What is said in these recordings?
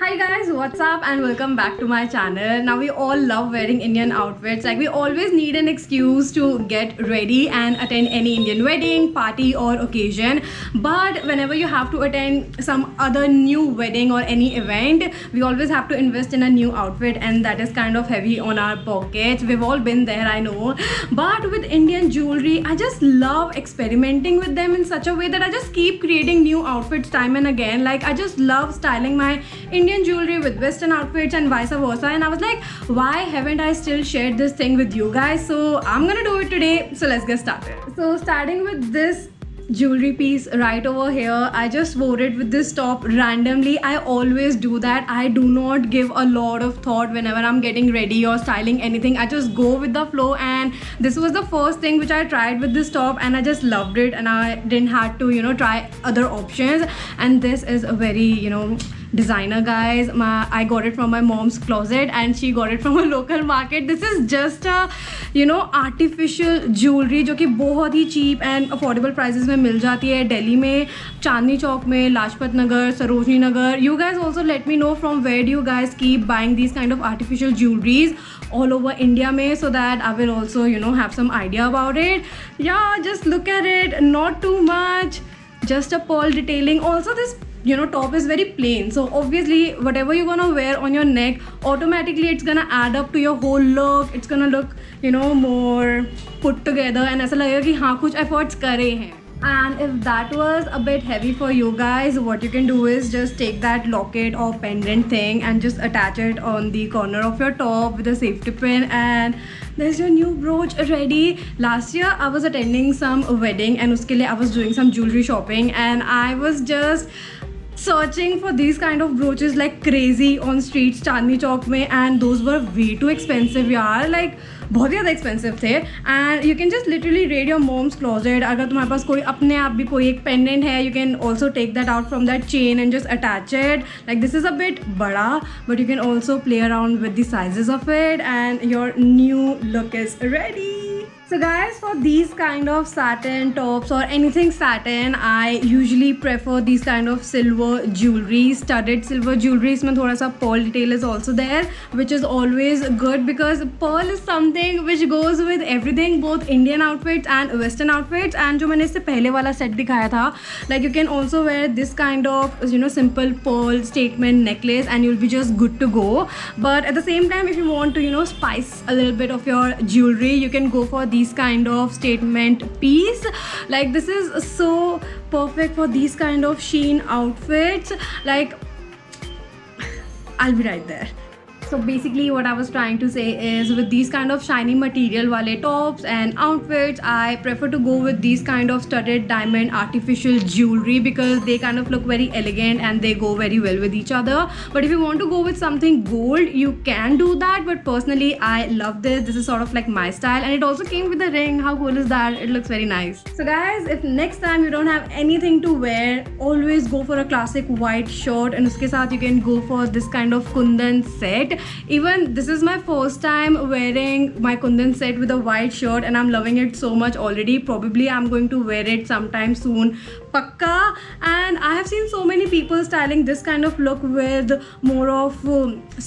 Hi guys, what's up and welcome back to my channel. Now we all love wearing Indian outfits. Like we always need an excuse to get ready and attend any Indian wedding, party or occasion. But whenever you have to attend some other new wedding or any event, we always have to invest in a new outfit, and that is kind of heavy on our pockets. We've all been there, I know. But with Indian jewelry, I just love experimenting with them in such a way that I just keep creating new outfits time and again. Like I just love styling my Indian jewelry with Western outfits and vice versa, and I was like, why haven't I still shared this thing with you guys? So I'm gonna do it today. So let's get started. So starting with this jewelry piece right over here, I just wore it with this top randomly. I always do that. I do not give a lot of thought whenever I'm getting ready or styling anything. I just go with the flow, and this was the first thing which I tried with this top, and I just loved it, and I didn't have to try other options. And this is a very designer, guys. I got it from my mom's closet and she got it from a local market. This is just a artificial jewelry जो कि बहुत ही cheap and affordable prices में मिल जाती है दिल्ली में, चांदनी चौक में, Lajpat Nagar, Sarojini Nagar. You guys also let me know from where do you guys keep buying these kind of artificial jewelries all over India में, so that I will also have some idea about it. Yeah, just look at it, not too much, just a pearl detailing. Also this top is very plain, so obviously whatever you're gonna wear on your neck, automatically it's gonna add up to your whole look. It's gonna look more put together, and ऐसा लगेगा कि हाँ कुछ efforts करे हैं. And if that was a bit heavy for you guys, what you can do is just take that locket or pendant thing and just attach it on the corner of your top with a safety pin, and there's your new brooch ready. Last year I was attending some wedding, and uske liye I was doing some jewelry shopping, and I was just searching for these kind of brooches like crazy on streets Chandni Chowk mein, and those were way too expensive yaar. Like बहुत ज़्यादा expensive थे. And you can just literally raid your mom's closet. अगर तुम्हारे पास कोई अपने आप भी कोई एक पेंडेंट है, you can also take that out from that chain and just attach it. Like this is a bit बड़ा, but you can also play around with the sizes of it, and your new look is ready. So guys, for these kind of satin tops or anything satin, I usually prefer these kind of silver jewelry, studded silver jewelry. इसमें थोड़ा सा pearl detail is also there, which is always good because pearl is something which goes with everything, both Indian outfits and Western outfits. And जो मैंने इससे पहले वाला set दिखाया था, like you can also wear this kind of simple pearl statement necklace and you'll be just good to go. But at the same time, if you want to spice a little bit of your jewelry, you can go for these kind of statement piece. Like this is so perfect for these kind of sheen outfits. Like I'll be right there. So basically what I was trying to say is, with these kind of shiny material wale tops and outfits, I prefer to go with these kind of studded diamond artificial jewelry because they kind of look very elegant and they go very well with each other. But if you want to go with something gold, you can do that, but personally I love this. This is sort of like my style, and it also came with a ring. How cool is that? It looks very nice. So guys, if next time you don't have anything to wear, always go for a classic white shirt, and uske sath you can go for this kind of kundan set. Even this is my first time wearing my kundan set with a white shirt, and I'm loving it so much already. Probably I'm going to wear it sometime soon, pakka. And I have seen so many people styling this kind of look with more of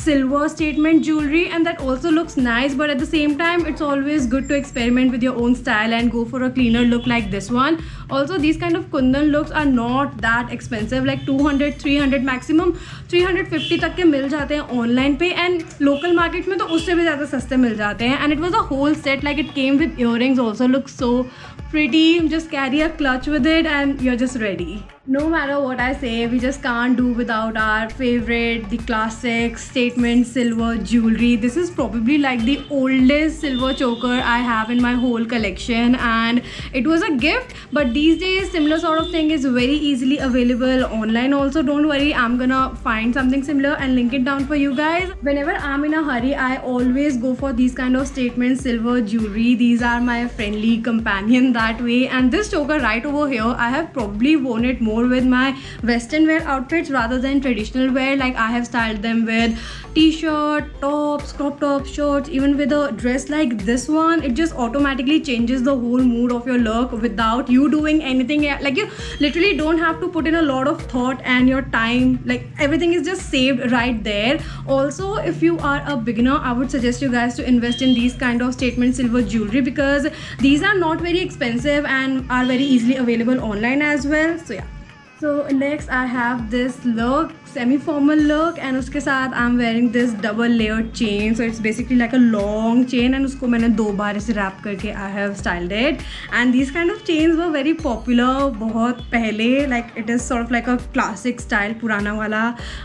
silver statement jewelry, and that also looks nice. But at the same time, it's always good to experiment with your own style and go for a cleaner look like this one. Also, these kind of kundan looks are not that expensive, like 200 300 maximum 350 तक के मिल जाते हैं online पे, and local market में तो उससे भी ज़्यादा सस्ते मिल जाते हैं. And it was a whole set, like it came with earrings also. Look so pretty. Just carry a clutch with it and you're just ready. No matter what I say, we just can't do without our favorite, the classic statement silver jewelry. This is probably like the oldest silver choker I have in my whole collection, and it was a gift. But these days similar sort of thing is very easily available online also. Don't worry, I'm gonna find something similar and link it down for you guys. Whenever I'm in a hurry, I always go for these kind of statement silver jewelry. These are my friendly companion that way. And this choker right over here, I have probably worn it more more with my western wear outfits rather than traditional wear. Like I have styled them with t-shirt, tops, crop top, shorts, even with a dress like this one. It just automatically changes the whole mood of your look without you doing anything. Like you literally don't have to put in a lot of thought and your time. Like everything is just saved right there. Also, if you are a beginner, I would suggest you guys to invest in these kind of statement silver jewelry because these are not very expensive and are very easily available online as well. So yeah. So next I have this look, semi-formal look, and उसके साथ I'm wearing this double layered chain. So it's basically like a long chain and उसको मैंने 2 बार ऐसे wrap करके I have styled it. And these kind of chains were very popular बहुत पहले. Like it is sort of like a classic style, पुराना वाला.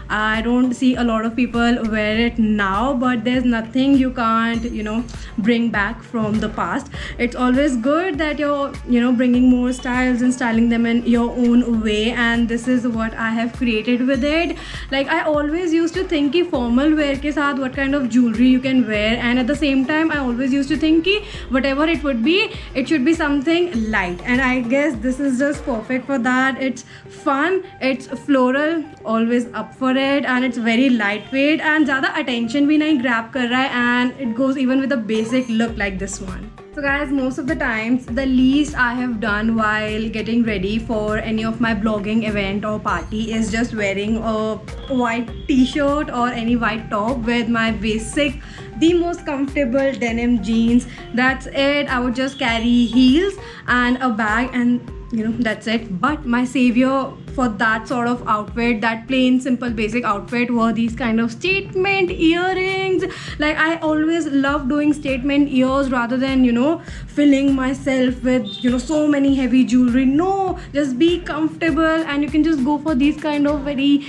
I don't see a lot of people wear it now, but there's nothing you can't, bring back from the past. It's always good that you're, bringing more styles and styling them in your own way. And this is what I have created with it. Like I always used to think कि formal wear के साथ what kind of jewelry you can wear, and at the same time I always used to think कि whatever it would be, it should be something light, and I guess this is just perfect for that. It's fun, it's floral, always up for it, and it's very lightweight and ज़्यादा attention भी नहीं grab कर रहा है, and it goes even with a basic look like this one. So guys, most of the times the least I have done while getting ready for any of my blogging event or party is just wearing a white t-shirt or any white top with my basic, the most comfortable denim jeans. That's it. I would just carry heels and a bag, and that's it. But my savior for that sort of outfit, that plain simple basic outfit, were these kind of statement earrings. Like I always love doing statement ears rather than filling myself with so many heavy jewelry. No, just be comfortable, and you can just go for these kind of very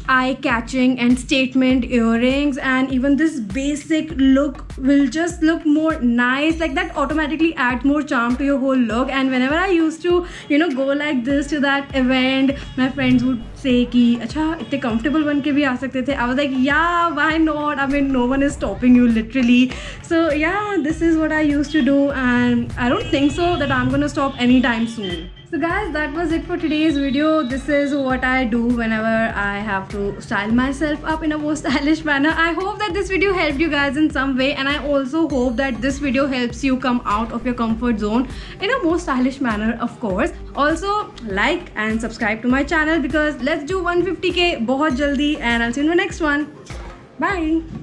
eye-catching and statement earrings, and even this basic look will just look more nice. Like that automatically adds more charm to your whole look. And whenever I used to go like this to that event, my friends would say कि अच्छा इतने comfortable बन के भी आ सकते थे. I was like, yeah, why not? I mean, no one is stopping you literally. So yeah, this is what I used to do, and I don't think so that I'm gonna stop anytime soon. So guys, that was it for today's video. This is what I do whenever I have to style myself up in a more stylish manner. I hope that this video helped you guys in some way, and I also hope that this video helps you come out of your comfort zone in a more stylish manner, of course. Also, like and subscribe to my channel because let's do 150k बहुत जल्दी, and I'll see you in the next one. Bye.